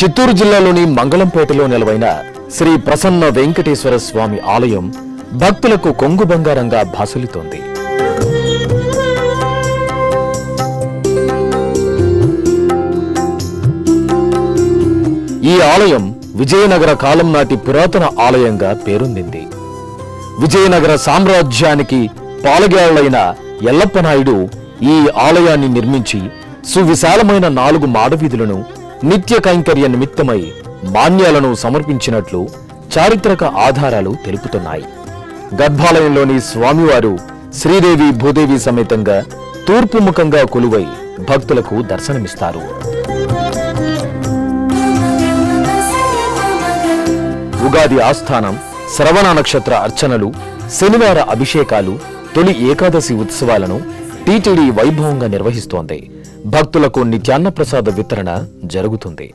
చిత్తూరు జిల్లాలోని మంగళంపేటలో నెలవైన శ్రీ ప్రసన్న వెంకటేశ్వర స్వామి ఆలయం భక్తులకు కొంగు బంగారంగా భాసలితోంది. ఈ ఆలయం విజయనగర కాలం నాటి పురాతన ఆలయంగా పేరొందింది. విజయనగర సామ్రాజ్యానికి పాలగాళ్లైన ఎల్లప్పనాయుడు ఈ ఆలయాన్ని నిర్మించి సువిశాలమైన 4 మాడవీధులను నిత్య కైంకర్య నిమిత్తమై మాన్యాలను సమర్పించినట్లు చారిత్రక ఆధారాలు తెలుపుతున్నాయి. గర్భాలయంలోని స్వామివారు శ్రీదేవి భూదేవి సమేతంగా తూర్పు ముఖంగా కొలువై భక్తులకు దర్శనమిస్తారు. ఉగాది ఆస్థానం, శ్రవణ నక్షత్ర అర్చనలు, శనివార అభిషేకాలు, తొలి ఏకాదశి ఉత్సవాలను టీటీడీ వైభవంగా నిర్వహిస్తోంది. భక్తులకు నిత్యాన్న ప్రసాద వితరణ జరుగుతుంది.